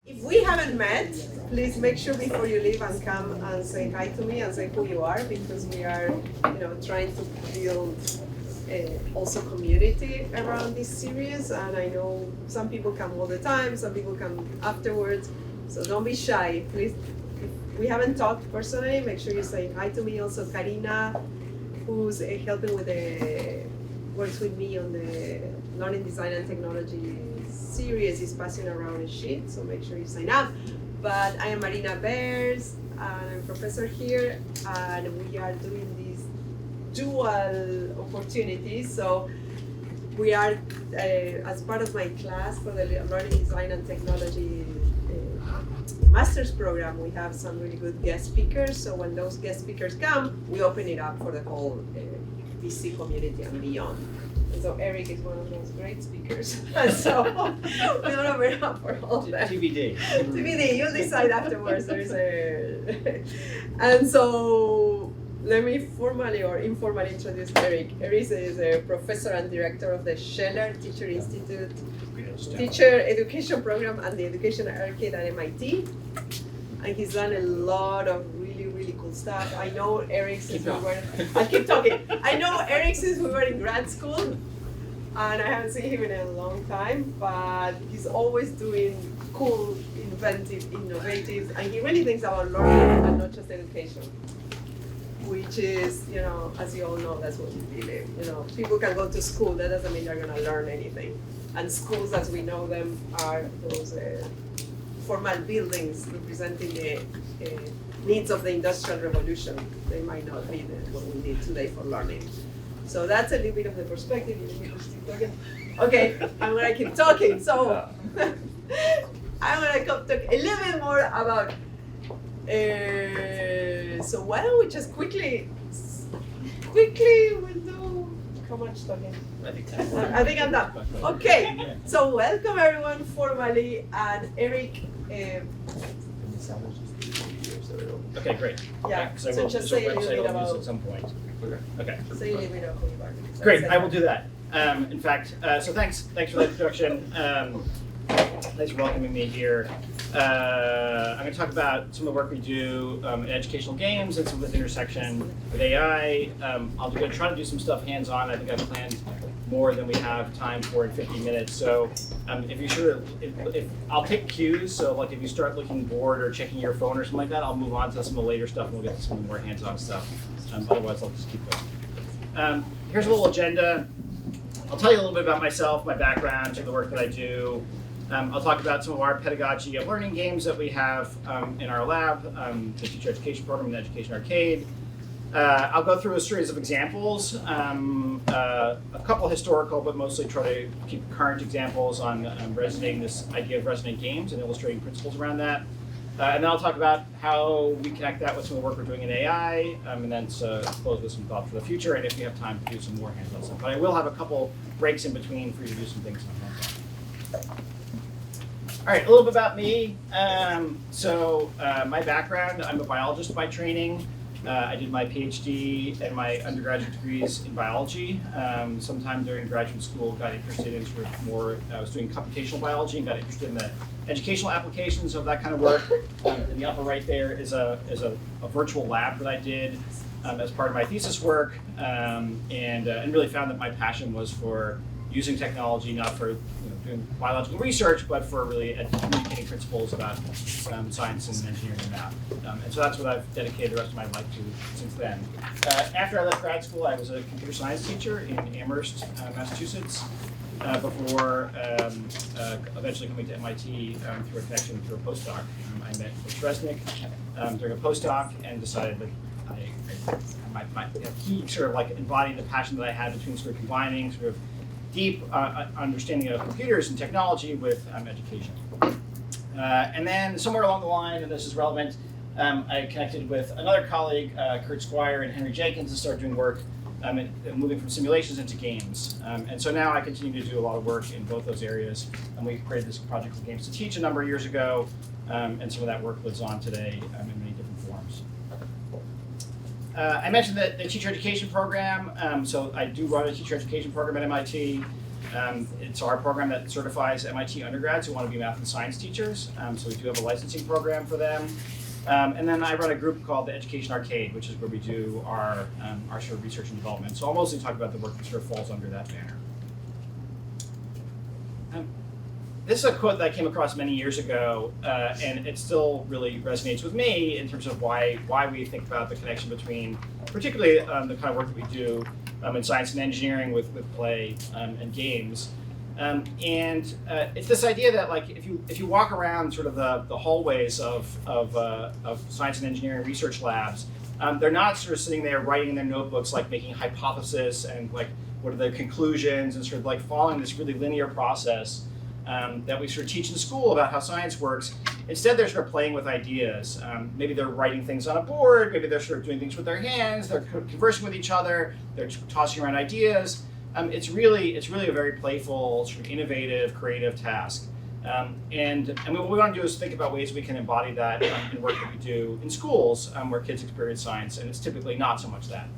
If we haven't met, please make sure before you leave and come and say hi to me and say who you are, because we are, trying to build also community around this series. And I know some people come all the time, some people come afterwards, so don't be shy. Please, if we haven't talked personally, make sure you say hi to me. Also, Karina, who's helping with works with me on the Learning Design and Technology series, is passing around a sheet, so make sure you sign up. But I am Marina Bears, and I'm a professor here, and we are doing these dual opportunities. So we are, as part of my class for the Learning Design and Technology master's program, we have some really good guest speakers. So when those guest speakers come, we open it up for the whole DC community and beyond. And so Eric is one of those great speakers. And so we don't open it up for all that. TBD. TBD, you'll decide afterwards. And so let me formally or informally introduce Eric. Eric is a professor and director of the Scheller Teacher Institute Teacher Education Program and the Education Arcade at MIT. And he's done a lot of really cool stuff. I know Eric since I'll keep talking. I know Eric since we were in grad school, and I haven't seen him in a long time, but he's always doing cool, inventive, innovative, and he really thinks about learning and not just education, which is, as you all know, that's what we believe. People can go to school, that doesn't mean they're gonna learn anything. And schools, as we know them, are those formal buildings representing the needs of the Industrial Revolution. They might not be what we need today for learning. So that's a little bit of the perspective. You need me to keep talking? Okay, I'm gonna keep talking. So I'm gonna talk a little bit more about. So why don't we just quickly we'll do how much talking? I think I'm done. Okay, so welcome everyone formally, and Eric. Okay, great. Yeah, so so just say a little bit about. At some point. Okay. Say a little bit of who you are. Great, I will do that. In fact, so thanks for that introduction. Thanks for welcoming me here. I'm going to talk about some of the work we do in educational games and some of the intersection with AI. I'll try to do some stuff hands-on. I think I've planned more than we have time for in 50 minutes. So if I'll take cues, so like if you start looking bored or checking your phone or something like that, I'll move on to some of the later stuff and we'll get to some of the more hands-on stuff. Otherwise, I'll just keep going. Here's a little agenda. I'll tell you a little bit about myself, my background, to the work that I do. I'll talk about some of our pedagogy of learning games that we have in our lab, the Teacher Education Program and the Education Arcade. I'll go through a series of examples, a couple historical, but mostly try to keep current examples on resonating this idea of resonant games and illustrating principles around that. And then I'll talk about how we connect that with some of the work we're doing in AI, and then close with some thoughts for the future, and if we have time to do some more hands-on stuff. But I will have a couple breaks in between for you to do some things on hands-on. All right, a little bit about me. My background, I'm a biologist by training. I did my PhD and my undergraduate degrees in biology. Sometime during graduate school, got interested in I was doing computational biology and got interested in the educational applications of that kind of work. In the upper right there is a virtual lab that I did as part of my thesis work, and really found that my passion was for using technology, not for doing biological research, but for really communicating principles about science and engineering and math. And so that's what I've dedicated the rest of my life to since then. After I left grad school, I was a computer science teacher in Amherst, Massachusetts, before eventually coming to MIT through a connection through a postdoc. I met with Resnick during a postdoc and decided that he sort of like embodied the passion that I had between sort of combining sort of deep understanding of computers and technology with education. And then somewhere along the line, and this is relevant, I connected with another colleague, Kurt Squire and Henry Jenkins, and started doing work moving from simulations into games. And so now I continue to do a lot of work in both those areas. And we created this project called Games to Teach a number of years ago, and some of that work lives on today in many different forms. I mentioned that the teacher education program, so I do run a teacher education program at MIT. It's our program that certifies MIT undergrads who want to be math and science teachers. So we do have a licensing program for them. And then I run a group called the Education Arcade, which is where we do our sort of research and development. So I'll mostly talk about the work that sort of falls under that banner. This is a quote that I came across many years ago, and it still really resonates with me in terms of why we think about the connection between, particularly the kind of work that we do in science and engineering with play and games. It's this idea that, like, if you walk around sort of the hallways of science and engineering research labs, they're not sort of sitting there writing in their notebooks, like making hypothesis and like what are the conclusions and sort of like following this really linear process that we sort of teach in school about how science works. Instead, they're sort of playing with ideas. Maybe they're writing things on a board, maybe they're sort of doing things with their hands, they're conversing with each other, they're tossing around ideas. It's really a very playful, sort of innovative, creative task. And what we want to do is think about ways we can embody that in work that we do in schools where kids experience science, and it's typically not so much that.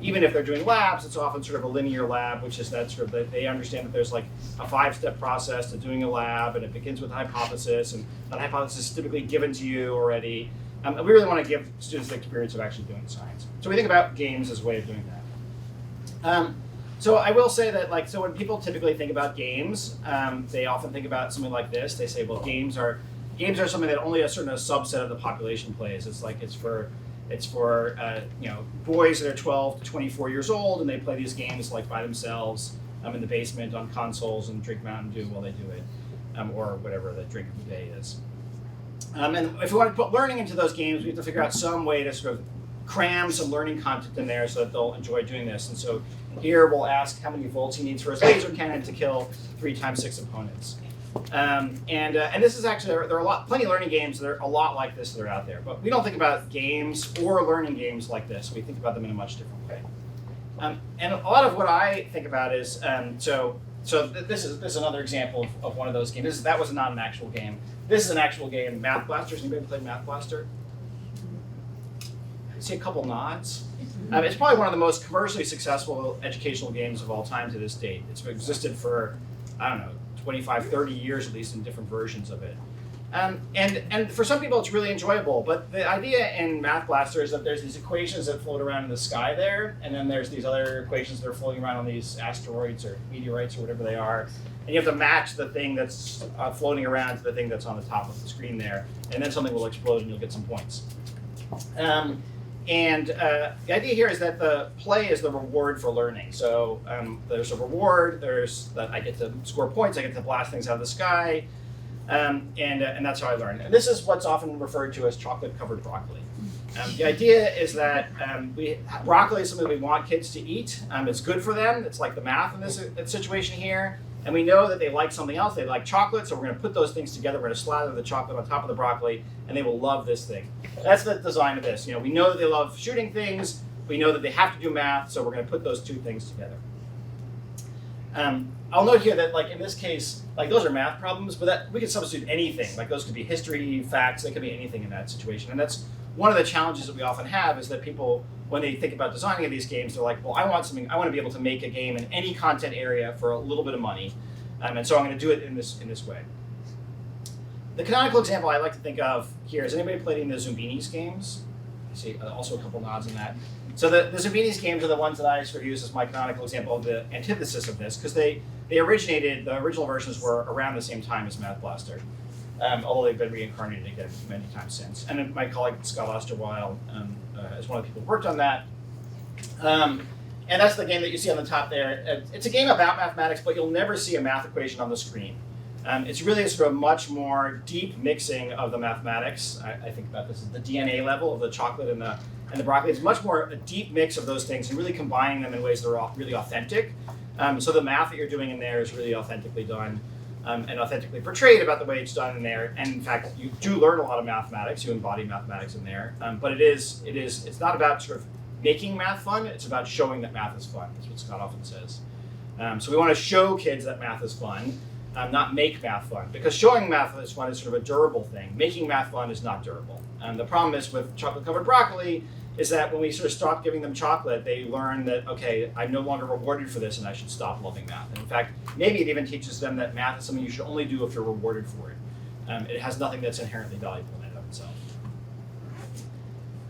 Even if they're doing labs, it's often sort of a linear lab, which is that sort of they understand that there's like a 5-step process to doing a lab, and it begins with a hypothesis, and that hypothesis is typically given to you already. And we really want to give students the experience of actually doing science. So we think about games as a way of doing that. So I will say that, like, so when people typically think about games, they often think about something like this. They say, well, games are something that only a subset of the population plays. It's like it's for boys that are 12 to 24 years old, and they play these games like by themselves in the basement on consoles and drink Mountain Dew while they do it, or whatever the drink of the day is. And if we want to put learning into those games, we have to figure out some way to sort of cram some learning content in there so that they'll enjoy doing this. And so here we'll ask how many volts he needs for his laser cannon to kill 3 times 6 opponents. And this is actually, there are plenty of learning games that are a lot like this that are out there, but we don't think about games or learning games like this. We think about them in a much different way. And a lot of what I think about is, this is another example of one of those games. That was not an actual game. This is an actual game, Math Blaster. Has anybody played Math Blaster? I see a couple nods. It's probably one of the most commercially successful educational games of all time to this date. It's existed for, I don't know, 25, 30 years at least in different versions of it. And for some people it's really enjoyable, but the idea in Math Blaster is that there's these equations that float around in the sky there, and then there's these other equations that are floating around on these asteroids or meteorites or whatever they are, and you have to match the thing that's floating around to the thing that's on the top of the screen there, and then something will explode and you'll get some points. The idea here is that the play is the reward for learning. So there's a reward, there's that I get to score points, I get to blast things out of the sky, and that's how I learn. And this is what's often referred to as chocolate-covered broccoli. The idea is that broccoli is something we want kids to eat. It's good for them. It's like the math in this situation here. And we know that they like something else. They like chocolate, so we're going to put those things together. We're going to slather the chocolate on top of the broccoli, and they will love this thing. That's the design of this. We know that they love shooting things. We know that they have to do math, so we're going to put those two things together. I'll note here that, like in this case, like those are math problems, but that we can substitute anything. Like those could be history, facts. They could be anything in that situation, and that's one of the challenges that we often have is that people, when they think about designing these games, they're like, well, I want to be able to make a game in any content area for a little bit of money, and so I'm going to do it in this way. The canonical example I like to think of here is anybody played any of the Zumbinis games? I see also a couple nods in that. So the Zumbinis games are the ones that I sort of use as my canonical example of the antithesis of this, because they originated, the original versions were around the same time as Math Blaster. Although they've been reincarnated again many times since. And my colleague Scott Osterweil is one of the people who worked on that. And that's the game that you see on the top there. It's a game about mathematics, but you'll never see a math equation on the screen. It's really a sort of much more deep mixing of the mathematics. I think about this as the DNA level of the chocolate and the broccoli. It's much more a deep mix of those things and really combining them in ways that are really authentic. So the math that you're doing in there is really authentically done. And authentically portrayed about the way it's done in there. And in fact, you do learn a lot of mathematics. You embody mathematics in there. But it's not about sort of making math fun. It's about showing that math is fun. That's what Scott often says. So we want to show kids that math is fun, not make math fun. Because showing math is fun is sort of a durable thing. Making math fun is not durable. The problem is with chocolate-covered broccoli is that when we sort of stop giving them chocolate, they learn that, okay, I'm no longer rewarded for this and I should stop loving math. And in fact, maybe it even teaches them that math is something you should only do if you're rewarded for it. It has nothing that's inherently valuable in and of itself.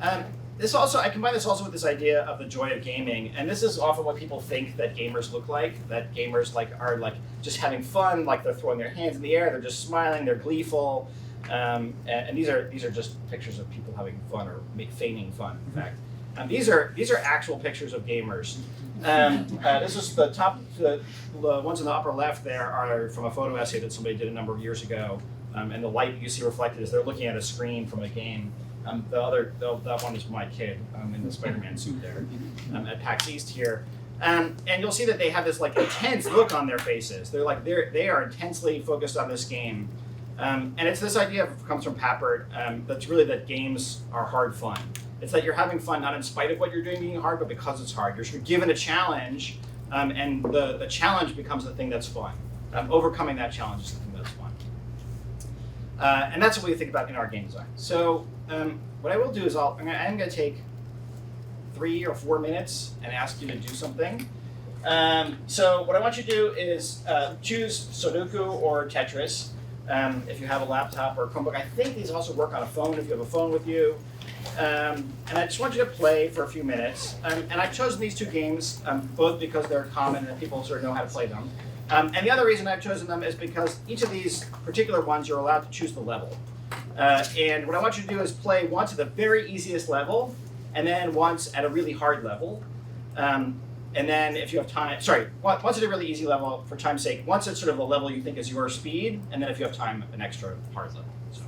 I combine this also with this idea of the joy of gaming, and this is often what people think that gamers look like. That gamers are just having fun, like they're throwing their hands in the air, they're just smiling, they're gleeful, and these are just pictures of people having fun or feigning fun. In fact, these are actual pictures of gamers. This is the ones in the upper left there are from a photo essay that somebody did a number of years ago, and the light you see reflected is they're looking at a screen from a game. That one is my kid in the Spider-Man suit there at PAX East here. And you'll see that they have this intense look on their faces. They are intensely focused on this game. And it's this idea comes from Papert that's really that games are hard fun. It's that you're having fun not in spite of what you're doing being hard, but because it's hard. You're sort of given a challenge, and the challenge becomes the thing that's fun. Overcoming that challenge is the thing that's fun. And that's what we think about in our game design. So what I will do is I'm going to take 3 or 4 minutes and ask you to do something. So what I want you to do is choose Sudoku or Tetris if you have a laptop or a Chromebook. I think these also work on a phone if you have a phone with you. And I just want you to play for a few minutes. And I've chosen these two games both because they're common and people sort of know how to play them. And the other reason I've chosen them is because each of these particular ones you're allowed to choose the level. And what I want you to do is play once at the very easiest level, and then once at a really hard level. And then if you have time, once at a really easy level for time's sake, once at sort of a level you think is your speed, and then if you have time, an extra hard level. So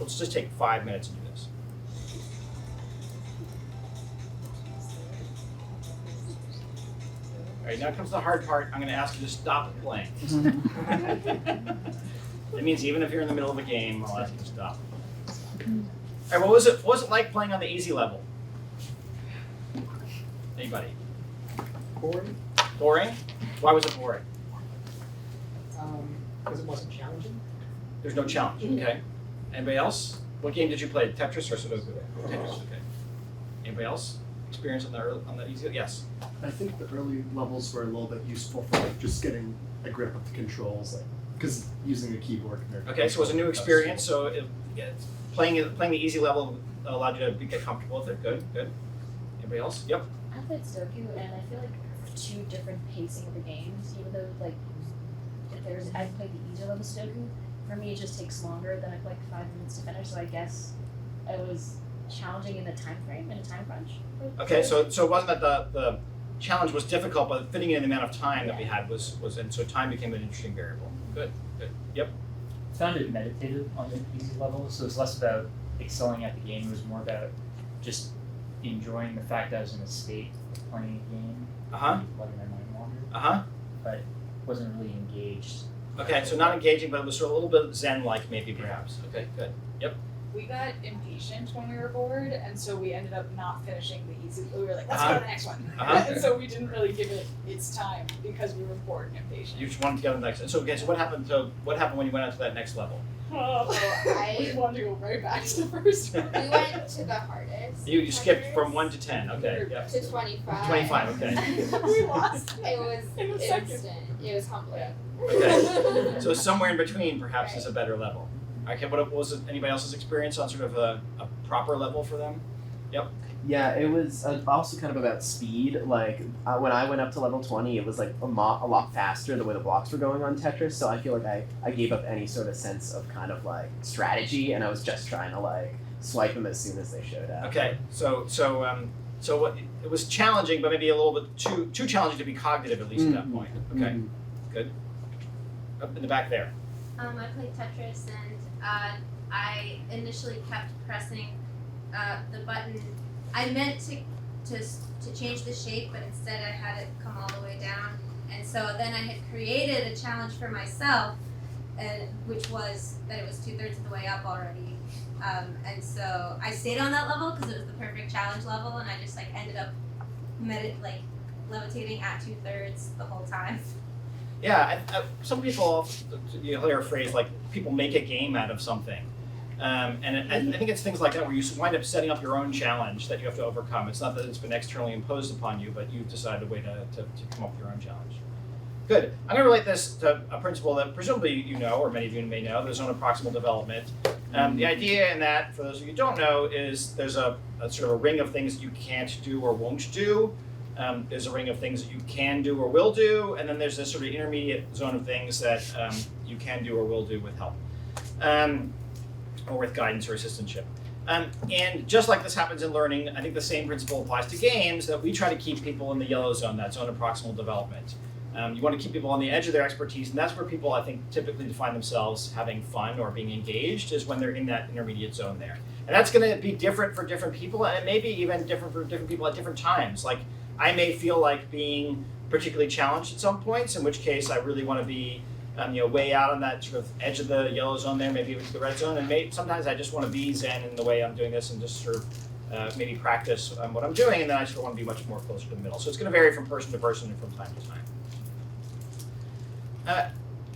let's just take 5 minutes and do this. All right, now comes the hard part. I'm going to ask you to stop playing. It means even if you're in the middle of a game, I'll ask you to stop. All right, what was it like playing on the easy level? Anybody? Boring. Boring? Why was it boring? Because it wasn't challenging. There's no challenge. Okay. Anybody else? What game did you play? Tetris or Sudoku? Tetris. Okay. Anybody else? Experience on the easy? Yes. I think the early levels were a little bit useful for just getting a grip of the controls, because using a keyboard. Okay, so it was a new experience. So playing the easy level allowed you to get comfortable with it. Good. Anybody else? Yep. I played Sudoku, and I feel like 2 different pacing of the games. Even though I played the easier level Sudoku. For me, it just takes longer than 5 minutes to finish. So I guess it was challenging in the time frame, in a time crunch. Okay, so it wasn't that the challenge was difficult, but fitting in the amount of time that we had was and so time became an interesting variable. Good. Yep. I found it meditative on the easy level, so it's less about excelling at the game. It was more about just enjoying the fact that I was in a state of playing a game, letting my mind wander. But wasn't really engaged. Okay, so not engaging, but it was sort of a little bit zen-like, maybe perhaps. Okay, good. Yep. We got impatient when we were bored, and so we ended up not finishing the easy. We were like, let's go to the next one. And so we didn't really give it its time because we were bored and impatient. You just wanted to go to the next. So what happened? So what happened when you went on to that next level? We wanted to go right back to the first one. We went to the hardest. You skipped from 1 to 10. Okay. Yep. To 25. 25. Okay. We lost. It was In a second. instant. It was humbling. Okay. So somewhere in between, perhaps, is a better level. Okay. What was it, anybody else's experience on sort of a proper level for them? Yep. Yeah, it was also kind of about speed. When I went up to level 20, it was a lot faster the way the blocks were going on Tetris. So I feel like I gave up any sort of sense of kind of strategy, and I was just trying to swipe them as soon as they showed up. Okay. So what it was challenging, but maybe a little bit too challenging to be cognitive at least at that point. Okay. Mhm. Good. Up in the back there. I played Tetris, and I initially kept pressing the button. I meant to change the shape, but instead I had it come all the way down. And so then I had created a challenge for myself, which was that it was 2/3 of the way up already. And so I stayed on that level because it was the perfect challenge level, and I just ended up levitating at 2/3 the whole time. Yeah, some people, you hear a phrase like people make a game out of something. And I think it's things like that where you wind up setting up your own challenge that you have to overcome. It's not that it's been externally imposed upon you, but you've decided a way to come up with your own challenge. Good. I'm going to relate this to a principle that presumably you know, or many of you may know, the zone of proximal development. The idea in that, for those of you who don't know, is there's a sort of a ring of things that you can't do or won't do. There's a ring of things that you can do or will do, and then there's this sort of intermediate zone of things that you can do or will do with help, or with guidance or assistantship. And just like this happens in learning, I think the same principle applies to games, that we try to keep people in the yellow zone, that zone of proximal development. You want to keep people on the edge of their expertise, and that's where people, I think, typically define themselves having fun or being engaged, is when they're in that intermediate zone there. And that's going to be different for different people, and maybe even different for different people at different times. Like, I may feel like being particularly challenged at some points, in which case I really want to be way out on that sort of edge of the yellow zone there, maybe even to the red zone, and sometimes I just want to be zen in the way I'm doing this and just sort of maybe practice what I'm doing, and then I sort of want to be much more closer to the middle. So it's going to vary from person to person and from time to time.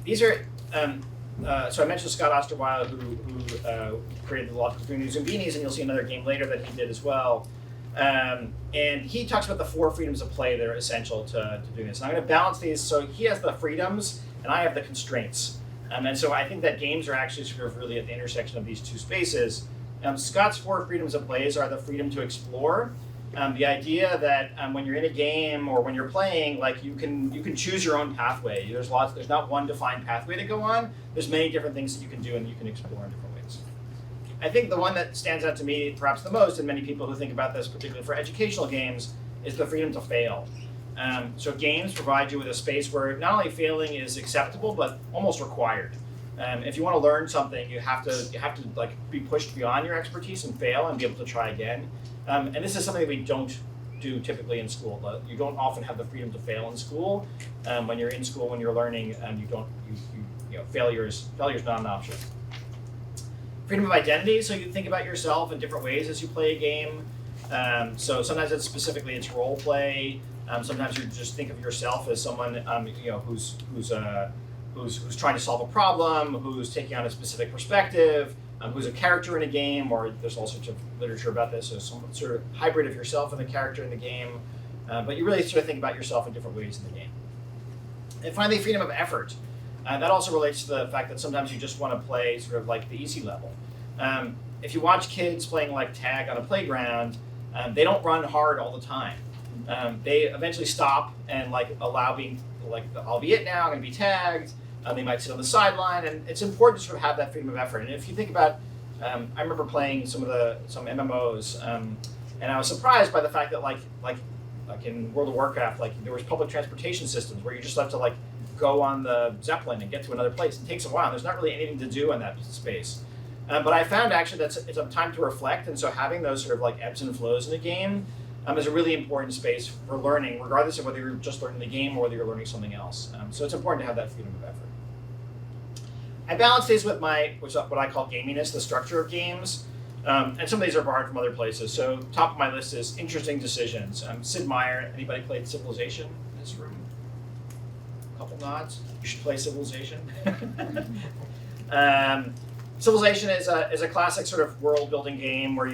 These are, so I mentioned Scott Osterweiler, who created the Logical Green Zumbinis, and you'll see another game later that he did as well. And he talks about the 4 freedoms of play that are essential to doing this. And I'm going to balance these. So he has the freedoms, and I have the constraints. And so I think that games are actually sort of really at the intersection of these two spaces. Scott's 4 freedoms of plays are the freedom to explore. The idea that when you're in a game or when you're playing, like you can choose your own pathway. There's not one defined pathway to go on. There's many different things that you can do and you can explore in different ways. I think the one that stands out to me perhaps the most, and many people who think about this, particularly for educational games, is the freedom to fail. So games provide you with a space where not only failing is acceptable, but almost required. If you want to learn something, you have to like be pushed beyond your expertise and fail and be able to try again. And this is something that we don't do typically in school. You don't often have the freedom to fail in school. When you're in school, when you're learning, failure is not an option. Freedom of identity, so you think about yourself in different ways as you play a game. So sometimes it's role play. Sometimes you just think of yourself as someone who's trying to solve a problem, who's taking on a specific perspective, who's a character in a game, or there's all sorts of literature about this, so some sort of hybrid of yourself and the character in the game. But you really sort of think about yourself in different ways in the game. And finally, freedom of effort. That also relates to the fact that sometimes you just want to play sort of like the easy level. If you watch kids playing like tag on a playground, they don't run hard all the time. They eventually stop and allow being I'll be it now, I'm going to be tagged. They might sit on the sideline, and it's important to sort of have that freedom of effort. And if you think about, I remember playing some MMOs, and I was surprised by the fact that like in World of Warcraft, there was public transportation systems where you just have to go on the Zeppelin and get to another place. It takes a while. There's not really anything to do in that space. But I found actually that it's a time to reflect, and so having those sort of ebbs and flows in a game is a really important space for learning, regardless of whether you're just learning the game or whether you're learning something else. So it's important to have that freedom of effort. I balance these with what I call gaminess, the structure of games. And some of these are borrowed from other places. So top of my list is interesting decisions. Sid Meier, anybody played Civilization in this room? A couple nods. You should play Civilization. Civilization is a classic sort of world-building game where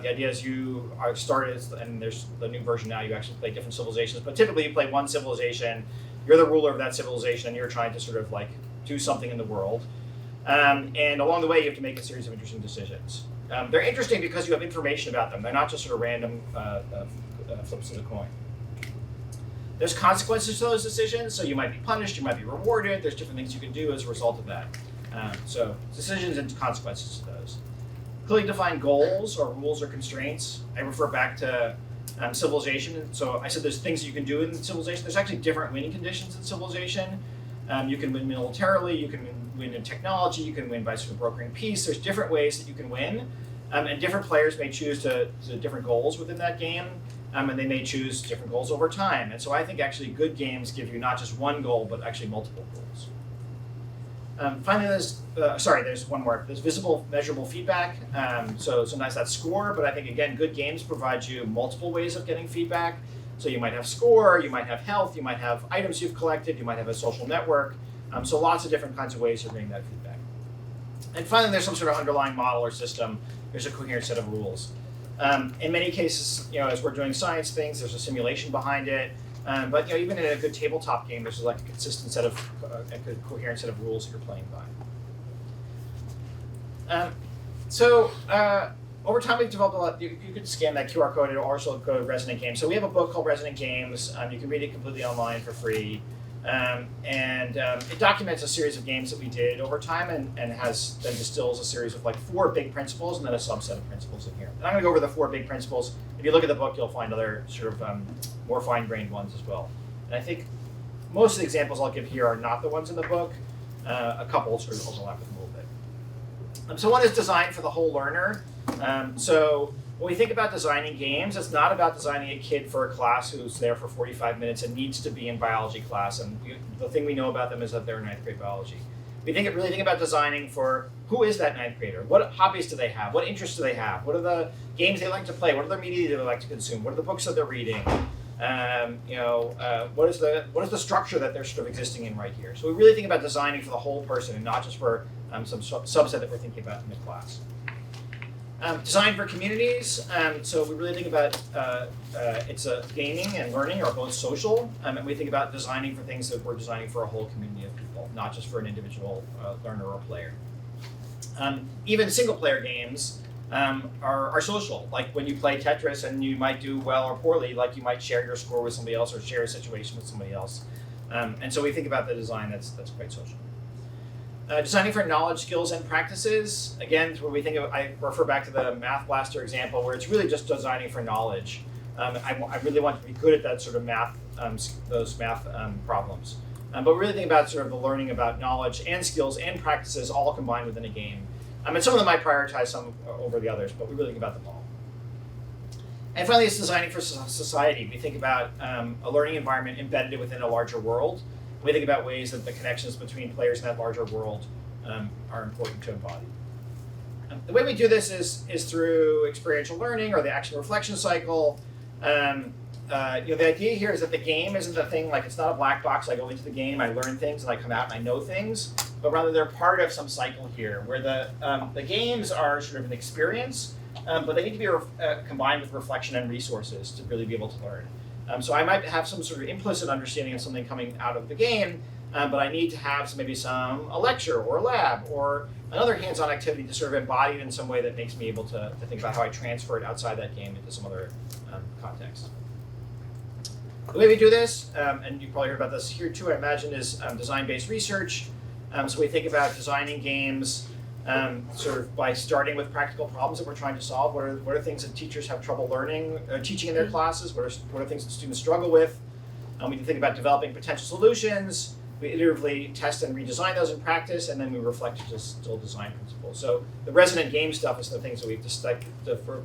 the idea is you are started, and there's the new version now, you actually play different civilizations, but typically you play one civilization, you're the ruler of that civilization, and you're trying to sort of do something in the world. And along the way, you have to make a series of interesting decisions. They're interesting because you have information about them. They're not just sort of random flips of the coin. There's consequences to those decisions, so you might be punished, you might be rewarded, there's different things you can do as a result of that. So decisions and consequences to those. Clearly defined goals or rules or constraints. I refer back to Civilization. So I said there's things you can do in Civilization. There's actually different winning conditions in Civilization. You can win militarily, you can win in technology, you can win by sort of brokering peace. There's different ways that you can win. And different players may choose to different goals within that game. And they may choose different goals over time. And so I think actually good games give you not just one goal, but actually multiple goals. Finally, there's one more. There's visible, measurable feedback. So sometimes that's score, but I think, again, good games provide you multiple ways of getting feedback. So you might have score, you might have health, you might have items you've collected, you might have a social network. So lots of different kinds of ways of getting that feedback. And finally, there's some sort of underlying model or system. There's a coherent set of rules. In many cases, as we're doing science things, there's a simulation behind it. But even in a good tabletop game, there's like a consistent set of, a coherent set of rules that you're playing by. Over time, we've developed a lot. You could scan that QR code and also go to Resonant Games. So we have a book called Resonant Games. You can read it completely online for free. It documents a series of games that we did over time and then distills a series of like 4 big principles and then a subset of principles in here. And I'm going to go over the 4 big principles. If you look at the book, you'll find other sort of more fine-grained ones as well. And I think most of the examples I'll give here are not the ones in the book. A couple sort of overlap with them a little bit. So one is design for the whole learner. So when we think about designing games, it's not about designing a kid for a class who's there for 45 minutes and needs to be in biology class. And the thing we know about them is that they're in 9th grade biology. We really think about designing for who is that 9th grader? What hobbies do they have? What interests do they have? What are the games they like to play? What are the media they like to consume? What are the books that they're reading? What is the structure that they're sort of existing in right here? So we really think about designing for the whole person and not just for some subset that we're thinking about in the class. Design for communities. So we really think about gaming and learning are both social, and we think about designing for things that we're designing for a whole community of people, not just for an individual learner or player. Even single-player games are social. Like when you play Tetris, and you might do well or poorly, like you might share your score with somebody else or share a situation with somebody else. And so we think about the design that's quite social. Designing for knowledge, skills, and practices. Again, where we think of, I refer back to the Math Blaster example, where it's really just designing for knowledge. I really want to be good at that sort of math, those math problems. But we really think about sort of the learning about knowledge and skills and practices all combined within a game. And some of them might prioritize some over the others, but we really think about them all. And finally, it's designing for society. We think about a learning environment embedded within a larger world. We think about ways that the connections between players in that larger world are important to embody. The way we do this is through experiential learning or the action reflection cycle. The idea here is that the game isn't the thing, like it's not a black box. I go into the game, I learn things, and I come out and I know things. But rather, they're part of some cycle here, where the games are sort of an experience, but they need to be combined with reflection and resources to really be able to learn. So I might have some sort of implicit understanding of something coming out of the game, but I need to have maybe a lecture or a lab or another hands-on activity to sort of embody it in some way that makes me able to think about how I transfer it outside that game into some other context. The way we do this, and you probably heard about this here too, I imagine, is design-based research. So we think about designing games sort of by starting with practical problems that we're trying to solve. What are things that teachers have trouble learning, teaching in their classes? What are things that students struggle with? We can think about developing potential solutions. We iteratively test and redesign those in practice, and then we reflect to distill design principles. So the resonant game stuff is the things that we've just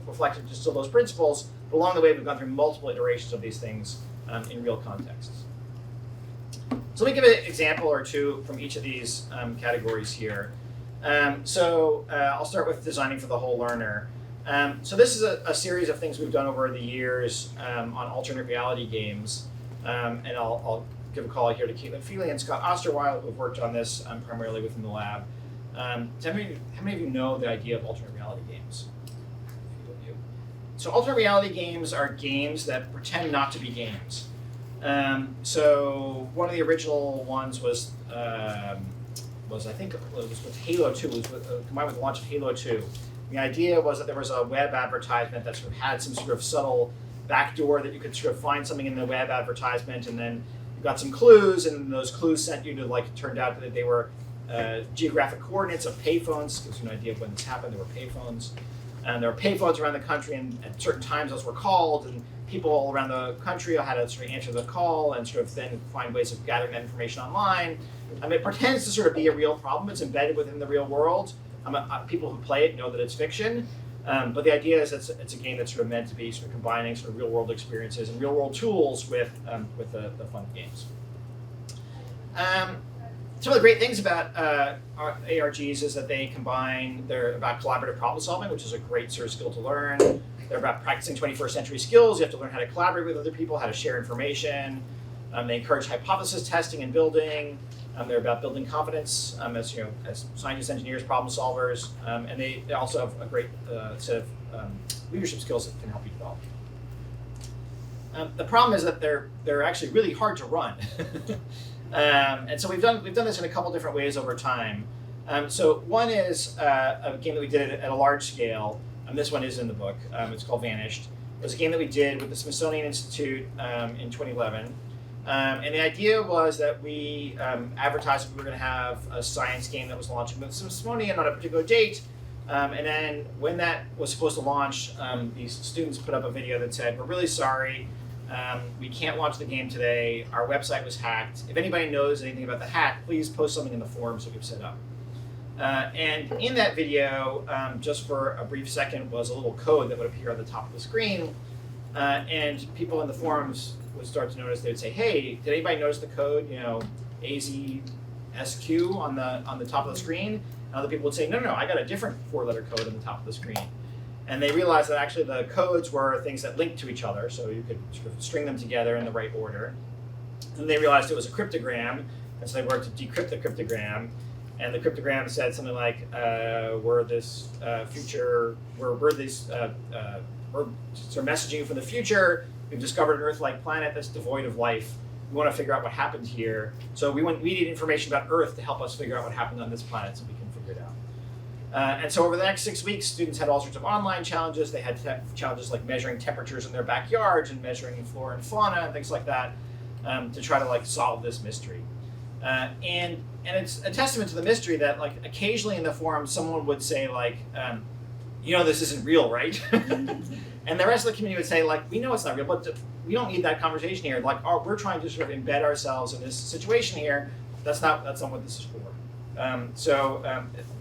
reflected to distill those principles. But along the way, we've gone through multiple iterations of these things in real contexts. So let me give an example or two from each of these categories here. I'll start with designing for the whole learner. So this is a series of things we've done over the years on alternate reality games. And I'll give a call out here to Caitlin Feely and Scott Osterweil, who have worked on this primarily within the lab. How many of you know the idea of alternate reality games? A few of you. So alternate reality games are games that pretend not to be games. So one of the original ones was I think it was with Halo 2, it was combined with the launch of Halo 2. The idea was that there was a web advertisement that sort of had some sort of subtle backdoor that you could sort of find something in the web advertisement, and then you got some clues, and those clues sent you to, like, it turned out that they were geographic coordinates of payphones. Gives you an idea of when this happened. There were payphones. And there were payphones around the country, and at certain times those were called, and people all around the country had to sort of answer the call and sort of then find ways of gathering that information online. It pretends to sort of be a real problem. It's embedded within the real world. People who play it know that it's fiction, but the idea is it's a game that's sort of meant to be sort of combining sort of real world experiences and real world tools with the fun games. Some of the great things about ARGs is that they're about collaborative problem solving, which is a great sort of skill to learn. They're about practicing 21st century skills. You have to learn how to collaborate with other people, how to share information. They encourage hypothesis testing and building. They're about building confidence as scientists, engineers, problem solvers, and they also have a great set of leadership skills that can help you develop. The problem is that they're actually really hard to run, and so we've done this in a couple different ways over time. So one is a game that we did at a large scale. This one is in the book. It's called Vanished. It was a game that we did with the Smithsonian Institute in 2011. And the idea was that we advertised that we were going to have a science game that was launching with the Smithsonian on a particular date. And then when that was supposed to launch, these students put up a video that said, "We're really sorry. We can't launch the game today. Our website was hacked. If anybody knows anything about the hack, please post something in the forums that we've set up." And in that video, just for a brief second, was a little code that would appear on the top of the screen. And people in the forums would start to notice. They would say, "Hey, did anybody notice the code? AZSQ on the top of the screen?" And other people would say, "No, I got a different 4-letter code on the top of the screen." And they realized that actually the codes were things that linked to each other, so you could sort of string them together in the right order. And they realized it was a cryptogram, and so they worked to decrypt the cryptogram. And the cryptogram said something like, "We're messaging you from the future. We've discovered an Earth-like planet that's devoid of life. We want to figure out what happened here. So we need information about Earth to help us figure out what happened on this planet so we can figure it out." And so over the next 6 weeks, students had all sorts of online challenges. They had challenges like measuring temperatures in their backyards and measuring flora and fauna and things like that to try to solve this mystery. And it's a testament to the mystery that occasionally in the forum someone would say this isn't real, right? And the rest of the community would say we know it's not real, but we don't need that conversation here. We're trying to sort of embed ourselves in this situation here. That's not what this is for. So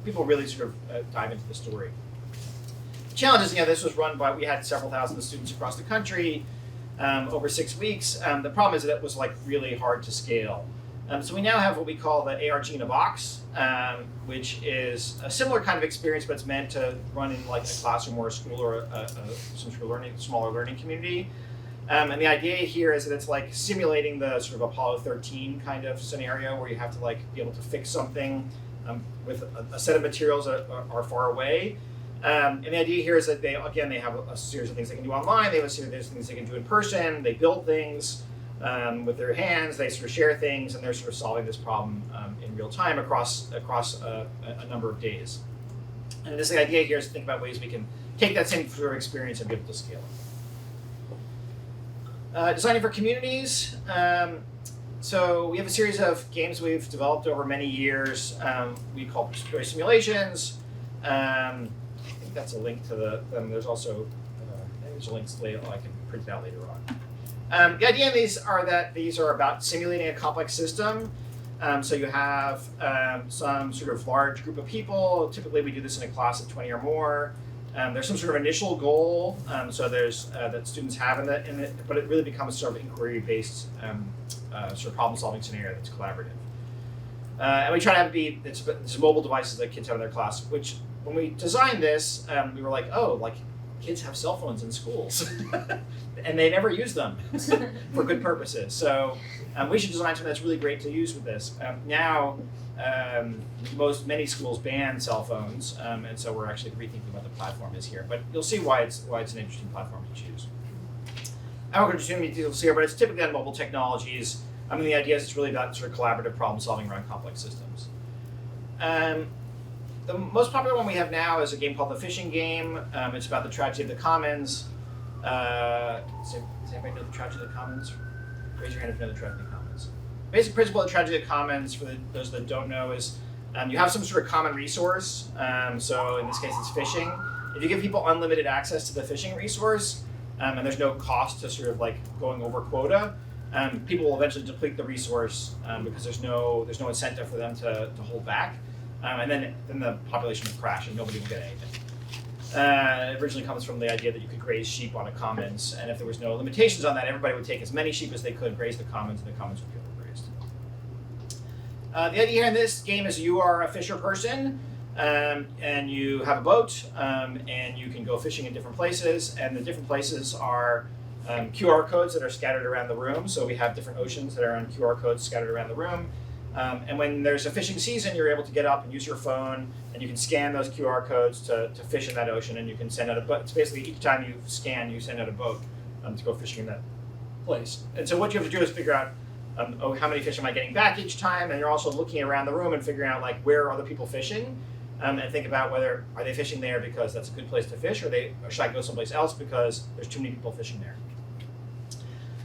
people really sort of dive into the story. The challenge is, this was run by, we had several thousand students across the country over 6 weeks. The problem is that it was really hard to scale. So we now have what we call the ARG in a box, which is a similar kind of experience, but it's meant to run in a classroom or a school or some sort of smaller learning community. And the idea here is that it's simulating the sort of Apollo 13 kind of scenario where you have to be able to fix something with a set of materials that are far away. And the idea here is that they have a series of things they can do online. They have a series of things they can do in person. They build things with their hands. They sort of share things, and they're sort of solving this problem in real time across a number of days. And the idea here is to think about ways we can take that same sort of experience and be able to scale it. Designing for communities. So we have a series of games we've developed over many years. We call participatory simulations. I think that's a link to them. There's also there's a link later. I can print it out later on. The idea in these are about simulating a complex system. So you have some sort of large group of people. Typically, we do this in a class of 20 or more. There's some sort of initial goal. So there's that students have in it, but it really becomes sort of inquiry-based sort of problem-solving scenario that's collaborative. And we try to have it's mobile devices that kids have in their class. Which when we designed this, we were like, kids have cell phones in schools, and they never use them for good purposes. So we should design something that's really great to use with this. Now, many schools ban cell phones, and so we're actually rethinking what the platform is here. But you'll see why it's an interesting platform to choose. I'm not going to too many details here, but it's typically on mobile technologies. The idea is it's really about sort of collaborative problem solving around complex systems. The most popular one we have now is a game called The Fishing Game. It's about the tragedy of the commons. Does anybody know the tragedy of the commons? Raise your hand if you know the tragedy of the commons. Basic principle of the tragedy of the commons, for those that don't know, is you have some sort of common resource. So in this case, it's fishing. If you give people unlimited access to the fishing resource, and there's no cost to sort of going over quota, people will eventually deplete the resource because there's no incentive for them to hold back. And then the population will crash and nobody will get anything. It originally comes from the idea that you could graze sheep on a commons, and if there was no limitations on that, everybody would take as many sheep as they could, graze the commons, and the commons would be overgrazed. The idea here in this game is you are a fisher person, and you have a boat, and you can go fishing in different places, and the different places are QR codes that are scattered around the room. So we have different oceans that are on QR codes scattered around the room. And when there's a fishing season, you're able to get up and use your phone, and you can scan those QR codes to fish in that ocean, and you can send out a boat. It's basically each time you scan, you send out a boat to go fishing in that place. And so what you have to do is figure out, how many fish am I getting back each time? And you're also looking around the room and figuring out like where are other people fishing, and think about whether are they fishing there because that's a good place to fish, or should I go someplace else because there's too many people fishing there.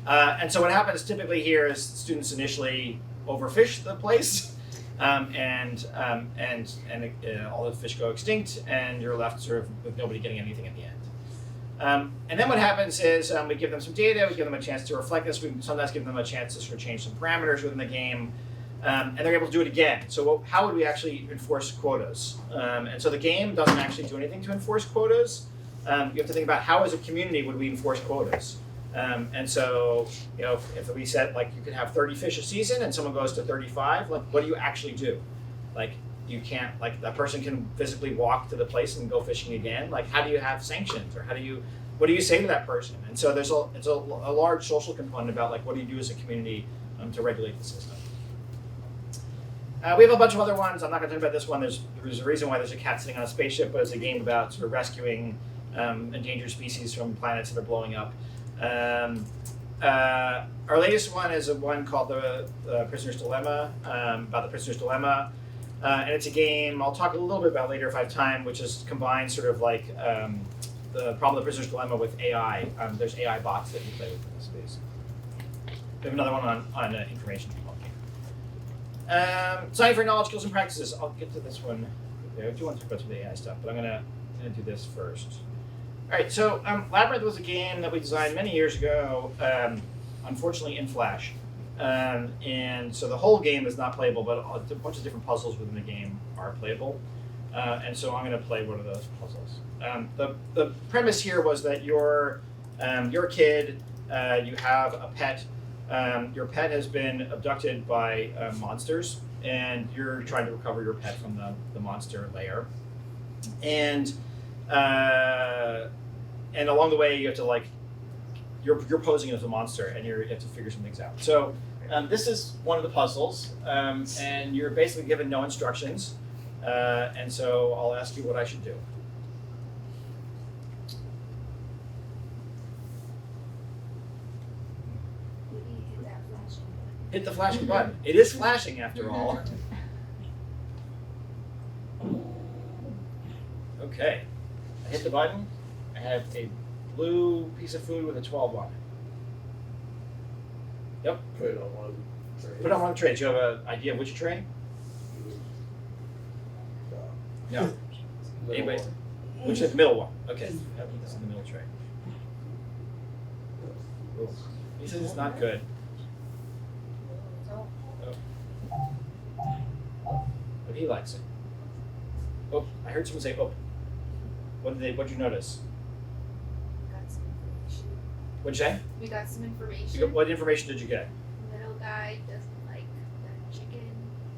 And so what happens typically here is students initially overfish the place, and all the fish go extinct, and you're left sort of with nobody getting anything at the end. And then what happens is we give them some data, we give them a chance to reflect this, we sometimes give them a chance to sort of change some parameters within the game, and they're able to do it again. So how would we actually enforce quotas? And so the game doesn't actually do anything to enforce quotas. You have to think about how as a community would we enforce quotas. And so, if we said like you could have 30 fish a season and someone goes to 35, like what do you actually do? Like you can't, like that person can physically walk to the place and go fishing again. Like how do you have sanctions, or what do you say to that person? And so it's a large social component about like what do you do as a community to regulate the system. We have a bunch of other ones. I'm not going to talk about this one. There's a reason why there's a cat sitting on a spaceship, but it's a game about sort of rescuing endangered species from planets that are blowing up. Our latest one is one called the Prisoner's Dilemma, about the Prisoner's Dilemma, and it's a game I'll talk a little bit about later if I have time, which is combines sort of like the problem of the Prisoner's Dilemma with AI. There's AI bots that you play with in this space. We have another one on information technology. Signing for knowledge, skills, and practices. I'll get to this one. I do want to talk about some of the AI stuff, but I'm gonna do this first. All right, so Labyrinth was a game that we designed many years ago, unfortunately in Flash. And so the whole game is not playable, but a bunch of different puzzles within the game are playable. And so I'm going to play one of those puzzles. The premise here was that you're a kid, you have a pet. Your pet has been abducted by monsters, and you're trying to recover your pet from the monster lair. And along the way, you have to you're posing as a monster, and you have to figure some things out. So this is one of the puzzles, and you're basically given no instructions. And so I'll ask you what I should do. Hit the flashing button. It is flashing after all. Okay. I hit the button. I have a blue piece of food with a 12 on it. Yep. Put it on one of the trays. Put it on one of the trays. Do you have an idea of which tray? No. Anybody? Which is the middle one? Okay. I'll put this in the middle tray. Ooh. He says it's not good. But he likes it. Oh, I heard someone say, oh. What'd you notice? Got some information. What'd you say? We got some information. What information did you get? The little guy doesn't like the chicken,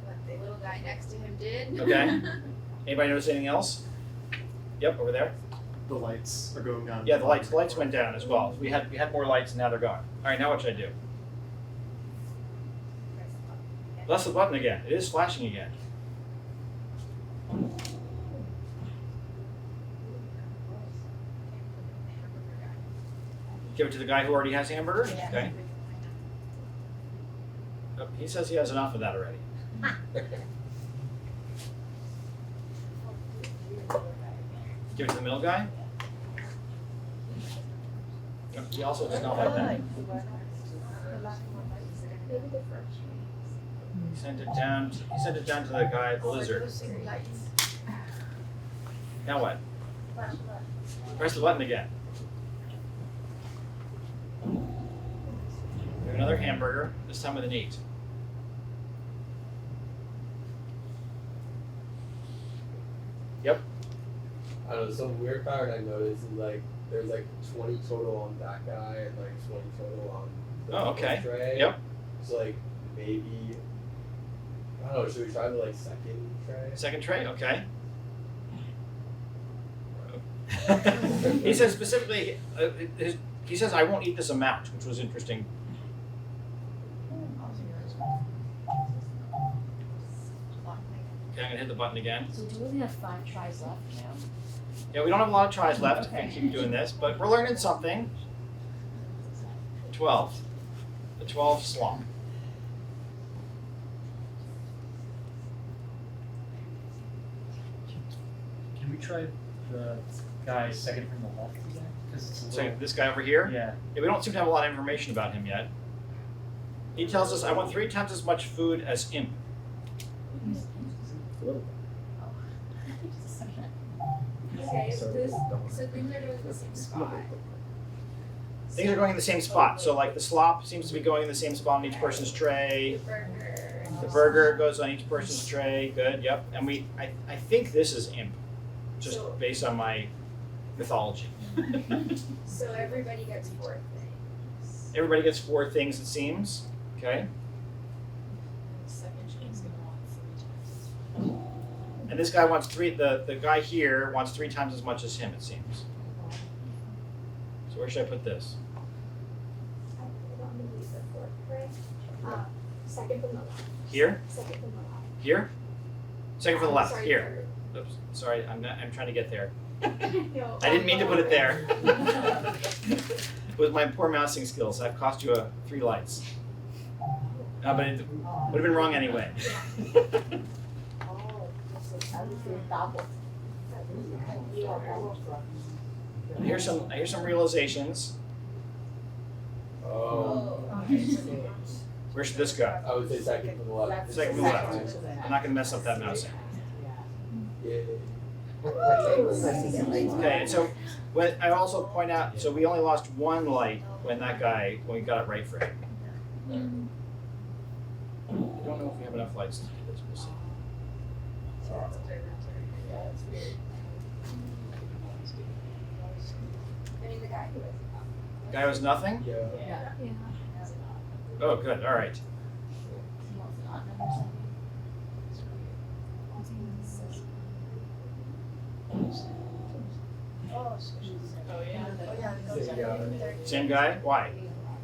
but the little guy next to him did. Okay. Anybody notice anything else? Yep, over there. The lights are going on. Yeah, the lights went down as well. We had more lights, and now they're gone. All right, now what should I do? Press the button again. It is flashing again. Give it to the guy who already has hamburger? Yeah. Okay. Oh, he says he has enough of that already. Give it to the middle guy? Oh, he also does not like that. He sent it down to the guy, the lizard. Now what? Press the button again. We have another hamburger, this time with an 8. Yep. I don't know, some weird pattern I noticed is there's 20 total on that guy and 20 total on the okay. tray. Yep. So maybe, I don't know, should we try the second tray? Second tray, okay. He says specifically, he says, I won't eat this amount, which was interesting. Okay, I'm gonna hit the button again. So do we only have 5 tries left now? Yeah, we don't have a lot of tries left if Okay. we keep doing this, but we're learning something. 12. The 12 slump. Can we try the guy second from the left again? Because it's a So little. this guy over here? Yeah. Yeah, we don't seem to have a lot of information about him yet. He tells us, I want 3 times as much food as imp. Okay, so things are doing the same spot. Things are going in the same spot. So like the slop seems to be going in the same spot on each person's tray. Burger. The burger goes on each person's tray. Good, yep. And I think this is imp, just So- based on my mythology. So everybody gets 4 things. Everybody gets 4 things, it seems. Okay. Second chain's gonna want 3 times. And this guy wants 3. The guy here wants 3 times as much as him, it seems. So where should I put this? Second from the left. Here? Second from the left. Here? Second from the left. Sorry, Here. Oops. Sorry, I'm trying to get there. No, I didn't mean to put it there. With my poor mousing skills, I've cost you 3 lights. But it would have been wrong anyway. Here's some realizations. Oh. Where should this go? I would say second from the left. Second from the left. I'm not going to mess up that mousing. Yeah. Okay, and so I also point out, so we only lost 1 light when we got it right for him. I don't know if we have enough lights to do this. We'll see. I mean, the guy who was. Guy was nothing? Yeah. Oh, good. All right. Oh, yeah. Same guy? Why?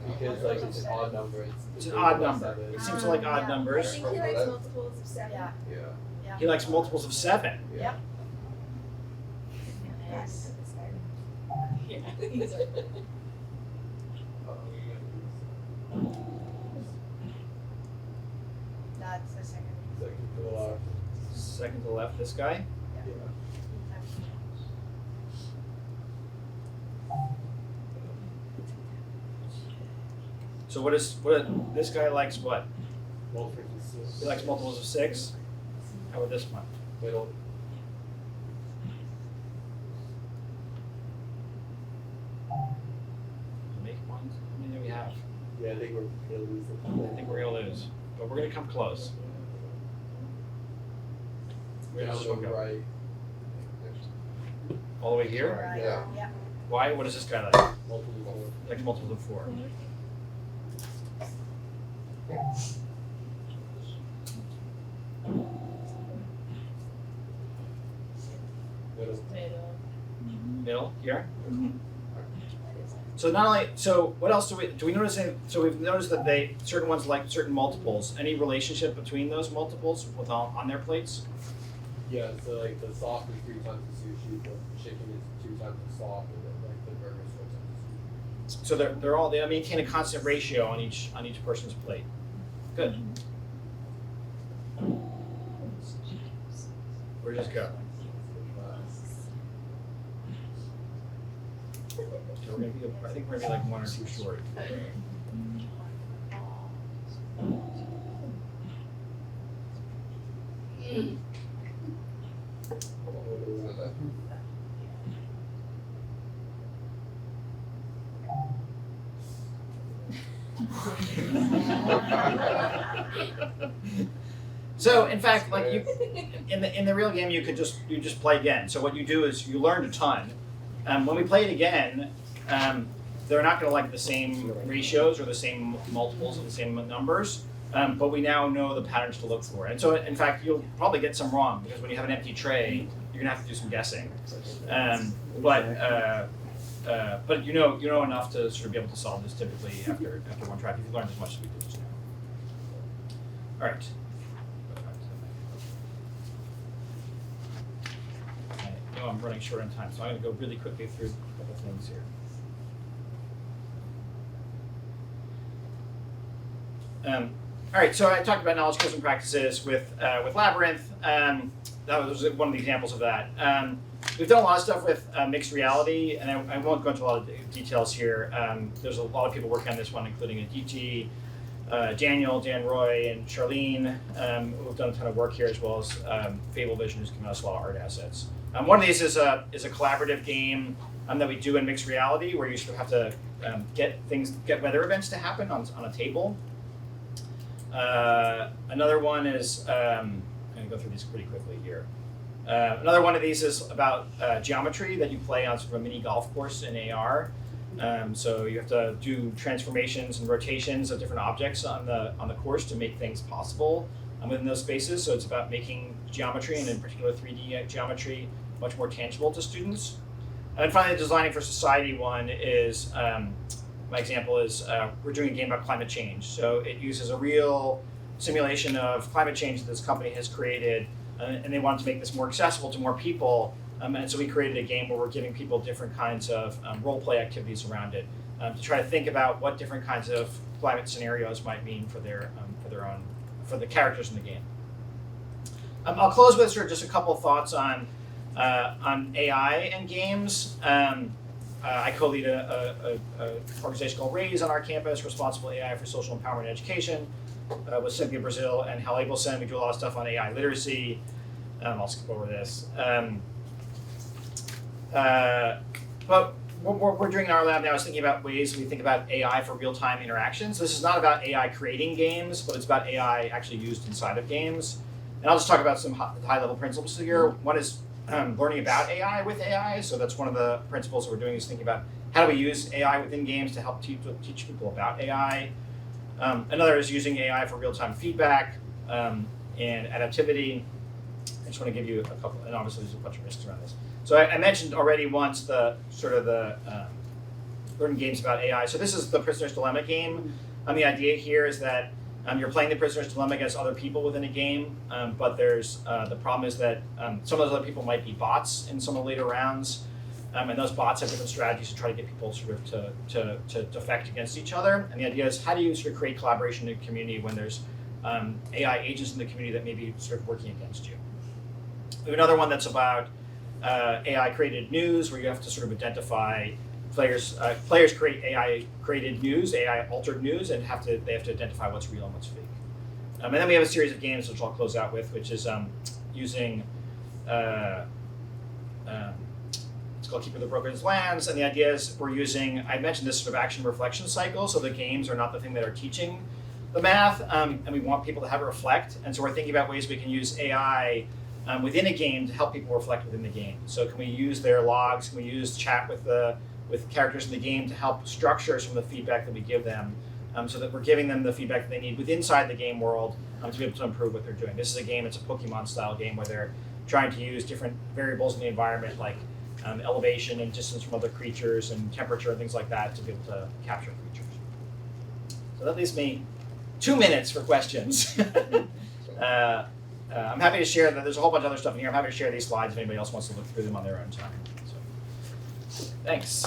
Because like it's an odd number. It's an odd number. It seems to like odd I numbers. think he likes multiples of 7. Yeah. He likes multiples of 7. Yeah. Yes. That's the second. Second from the left. Second to the left, this guy. Yeah. So this guy likes what? Multiples of 6. He likes multiples of 6. How about this one? Middle. Make one. How many do we have? Yeah, I think we're gonna lose I think we're gonna lose, but we're gonna come close. Where does this one go? Right. All the way here? Yeah. Why? What does this guy like? Multiple of 4. Like multiples of 4. Middle. Middle here. So not only what else do we notice? So we've noticed that certain ones like certain multiples. Any relationship between those multiples on their plates? Yeah, so like the soft is 3 times the sushi, the chicken is 2 times the soft, and then like the burger is 4 times the sushi. So they maintain a constant ratio on each person's plate. Good. Where does this go? So I think we're gonna be like 1 or 2 short. So in fact, like in the real game, you just play again. So what you do is you learned a ton. When we play it again, they're not going to like the same ratios or the same multiples or the same numbers. But we now know the patterns to look for. And so in fact, you'll probably get some wrong because when you have an empty tray, you're going to have to do some guessing. But you know enough to sort of be able to solve this typically after 1 try. If you've learned as much as we did just now. All right. I'm running short on time, so I'm going to go really quickly through a couple things here. All right, so I talked about knowledge skills and practices with Labyrinth. That was one of the examples of that. We've done a lot of stuff with mixed reality, and I won't go into a lot of details here. There's a lot of people working on this one, including Aditi, Daniel, Dan Roy, and Charlene, who've done a ton of work here, as well as Fable Vision, who's given us a lot of art assets. One of these is a collaborative game that we do in mixed reality, where you sort of have to get weather events to happen on a table. Another one is, I'm going to go through these pretty quickly here. Another one of these is about geometry that you play on sort of a mini golf course in AR. So you have to do transformations and rotations of different objects on the course to make things possible within those spaces. So it's about making geometry, and in particular 3D geometry, much more tangible to students. And finally, the Designing for Society one is, my example is, we're doing a game about climate change. So it uses a real simulation of climate change that this company has created, and they wanted to make this more accessible to more people. And so we created a game where we're giving people different kinds of role play activities around it to try to think about what different kinds of climate scenarios might mean for the characters in the game. I'll close with sort of just a couple of thoughts on AI and games. I co-lead a organization called RAISE on our campus, Responsible AI for Social Empowerment and Education, with Cynthia Brazil and Hal Abelson. We do a lot of stuff on AI literacy. I'll skip over this. But what we're doing in our lab now is thinking about ways we think about AI for real-time interactions. This is not about AI creating games, but it's about AI actually used inside of games. And I'll just talk about some high-level principles here. One is learning about AI with AI. So that's one of the principles that we're doing, is thinking about how do we use AI within games to help teach people about AI. Another is using AI for real-time feedback and adaptivity. I just want to give you a couple, and obviously there's a bunch of risks around this. So I mentioned already once the learning games about AI. So this is the Prisoner's Dilemma game. The idea here is that you're playing the Prisoner's Dilemma against other people within a game, but there's the problem is that some of those other people might be bots in some of the later rounds, and those bots have different strategies to try to get people sort of to defect against each other. And the idea is, how do you sort of create collaboration in a community when there's AI agents in the community that may be sort of working against you? We have another one that's about AI created news, where you have to sort of identify players create AI created news, AI altered news, and they have to identify what's real and what's fake. And then we have a series of games which I'll close out with, which is using it's called Keeper of the Broken Lands, and the idea is we're using, I mentioned this sort of action reflection cycle, so the games are not the thing that are teaching the math, and we want people to have it reflect, and so we're thinking about ways we can use AI within a game to help people reflect within the game. So can we use their logs? Can we use chat with characters in the game to help structure some of the feedback that we give them, so that we're giving them the feedback that they need inside the game world to be able to improve what they're doing. This is a game, it's a Pokemon-style game where they're trying to use different variables in the environment, like elevation and distance from other creatures and temperature and things like that, to be able to capture creatures. So that leaves me 2 minutes for questions. I'm happy to share that. There's a whole bunch of other stuff in here. I'm happy to share these slides if anybody else wants to look through them on their own time. So, thanks.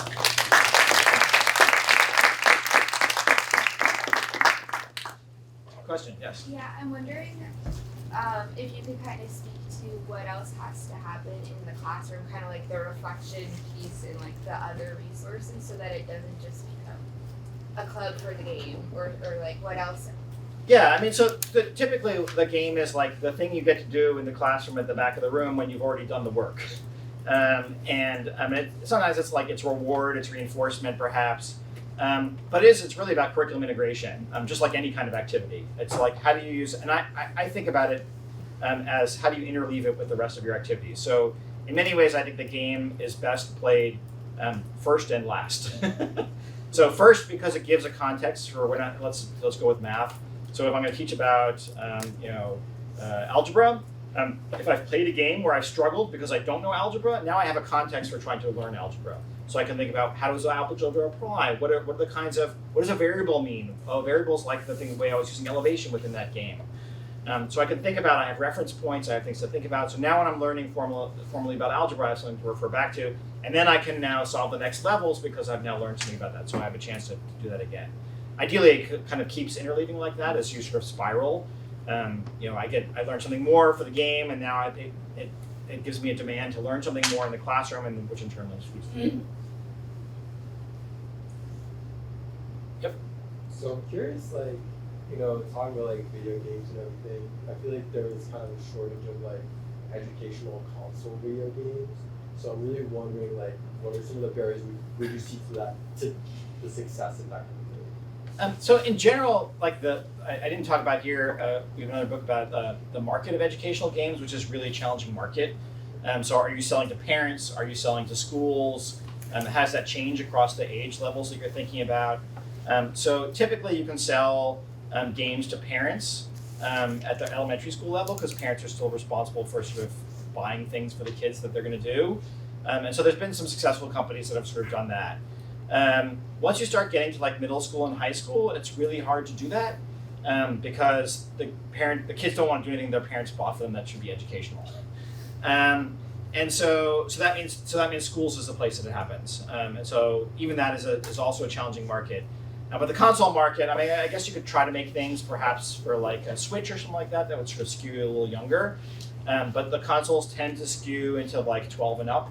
Question? Yes. Yeah, I'm wondering if you could kind of speak to what else has to happen in the classroom, kind of like the reflection piece and like the other resources, so that it doesn't just become a club for the game, or like what else. Yeah, I mean, so typically the game is like the thing you get to do in the classroom at the back of the room when you've already done the work. And I mean, sometimes it's like it's reward, it's reinforcement perhaps, but it's really about curriculum integration, just like any kind of activity. It's like, how do you use, and I think about it as how do you interleave it with the rest of your activities. So in many ways, I think the game is best played first and last. So first, because it gives a context for let's go with math. So if I'm going to teach about algebra, if I've played a game where I've struggled because I don't know algebra, now I have a context for trying to learn algebra. So I can think about, how does algebra apply? What does a variable mean? Oh, variables like the way I was using elevation within that game. So I can think about, I have reference points, I have things to think about. So now when I'm learning formally about algebra, I have something to refer back to. And then I can now solve the next levels because I've now learned something about that. So I have a chance to do that again. Ideally, it kind of keeps interleaving like that as you sort of spiral. I learn something more for the game, and now it gives me a demand to learn something more in the classroom, and which in turn feeds the game. Yep. So I'm curious, talking about video games and everything, I feel like there is kind of a shortage of educational console video games. So I'm really wondering what are some of the barriers would you see to the success of that kind of thing? So in general, I didn't talk about here, we have another book about the market of educational games, which is really a challenging market. So are you selling to parents? Are you selling to schools? How does that change across the age levels that you're thinking about? So typically you can sell games to parents at the elementary school level because parents are still responsible for sort of buying things for the kids that they're going to do. And so there's been some successful companies that have sort of done that. Once you start getting to middle school and high school, it's really hard to do that because the kids don't want to do anything their parents bought for them that should be educational. And so that means schools is the place that it happens. And so even that is also a challenging market. But the console market, I guess you could try to make things perhaps for a Switch or something like that would sort of skew you a little younger. But the consoles tend to skew into 12 and up.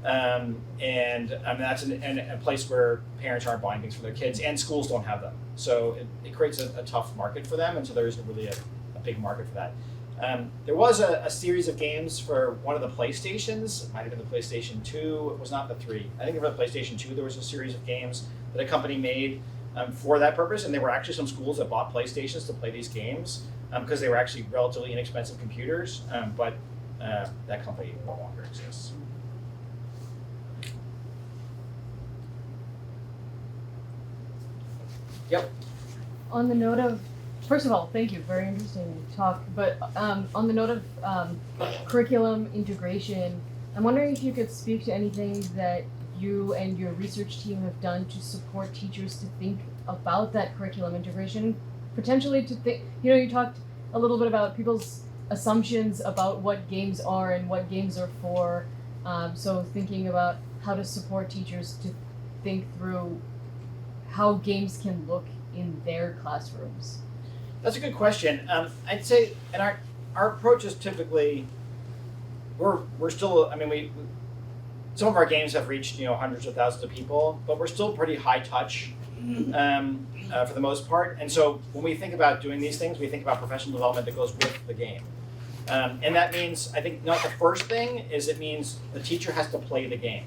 And that's a place where parents aren't buying things for their kids, and schools don't have them. So it creates a tough market for them, and so there isn't really a big market for that. There was a series of games for one of the PlayStations. It might have been the PlayStation 2. It was not the 3. I think for the PlayStation 2 there was a series of games that a company made for that purpose, and there were actually some schools that bought PlayStations to play these games because they were actually relatively inexpensive computers, but that company no longer exists. Yep. On the note of, first of all, thank you, very interesting talk. But on the note of curriculum integration, I'm wondering if you could speak to anything that you and your research team have done to support teachers to think about that curriculum integration, potentially to think, you talked a little bit about people's assumptions about what games are and what games are for. So thinking about how to support teachers to think through how games can look in their classrooms. That's a good question. I'd say, and our approach is typically, we're still, we some of our games have reached hundreds of thousands of people, but we're still pretty high touch for the most part. And so when we think about doing these things, we think about professional development that goes with the game. And that means, I think, not the first thing is it means the teacher has to play the game.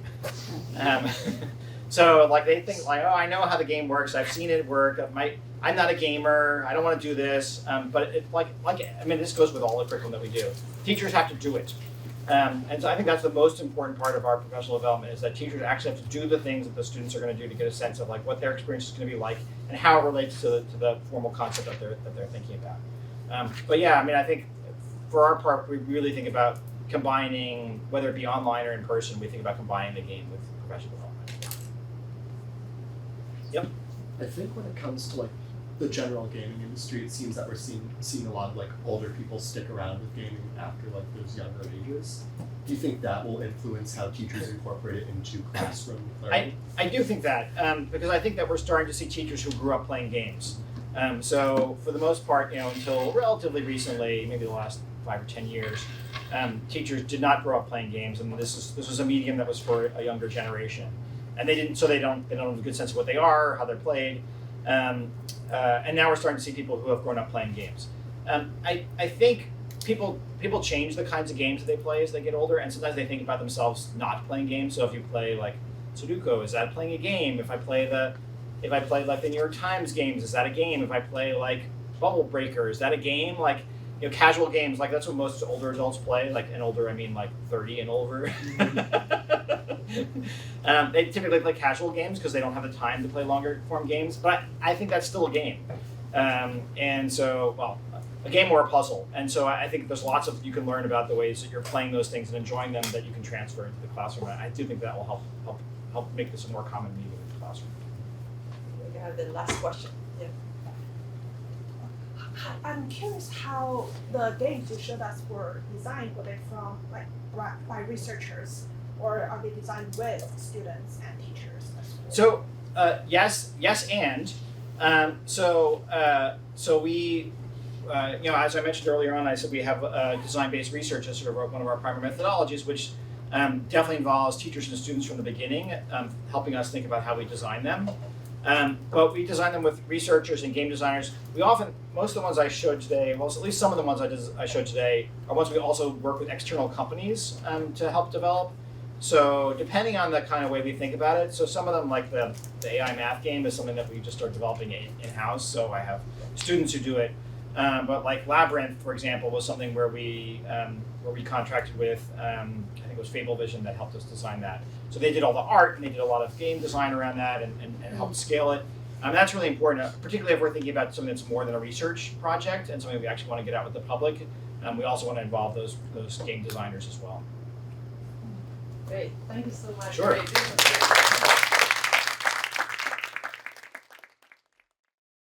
So they think oh, I know how the game works. I've seen it work. I'm not a gamer. I don't want to do this. But it this goes with all the curriculum that we do. Teachers have to do it. And so I think that's the most important part of our professional development is that teachers actually have to do the things that the students are going to do to get a sense of what their experience is going to be like and how it relates to the formal concept that they're thinking about. But yeah, I think for our part, we really think about combining, whether it be online or in person, we think about combining the game with professional development. Yep. I think when it comes to the general gaming industry, it seems that we're seeing a lot of older people stick around with gaming after those younger ages. Do you think that will influence how teachers incorporate it into classroom learning? I do think that because I think that we're starting to see teachers who grew up playing games. So for the most part, until relatively recently, maybe the last 5 or 10 years, teachers did not grow up playing games, and this was a medium that was for a younger generation, and they don't have a good sense of what they are, how they're played, and now we're starting to see people who have grown up playing games. I think people change the kinds of games that they play as they get older, and sometimes they think about themselves not playing games. So if you play Sudoku, is that playing a game? If I play the New York Times games, is that a game? If I play Bubble Breaker, is that a game? Casual games, that's what most older adults play. And older, I mean 30 and over. They typically play casual games because they don't have the time to play longer form games. But I think that's still a game. And so, a game or a puzzle. And so I think there's lots of you can learn about the ways that you're playing those things and enjoying them that you can transfer into the classroom. I do think that will help make this a more common medium in the classroom. We have the last question. Yeah. I'm curious how the games you showed us were designed. Were they from like by researchers, or are they designed with students and teachers? So yes, and so we. As I mentioned earlier on, I said we have design-based research as sort of one of our primary methodologies, which definitely involves teachers and students from the beginning, helping us think about how we design them. But we design them with researchers and game designers. Most of the ones I showed today, well, at least some of the ones I showed today, are ones we also work with external companies to help develop. So depending on the kind of way we think about it, so some of them, like the AI math game, is something that we just started developing in-house. So I have students who do it. But like Labyrinth, for example, was something where we contracted with, I think it was Fable Vision that helped us design that. So they did all the art and they did a lot of game design around that and helped scale it. That's really important, particularly if we're thinking about something that's more than a research project and something we actually want to get out with the public. We also want to involve those game designers as well. Great, thank you so much. Sure. Great.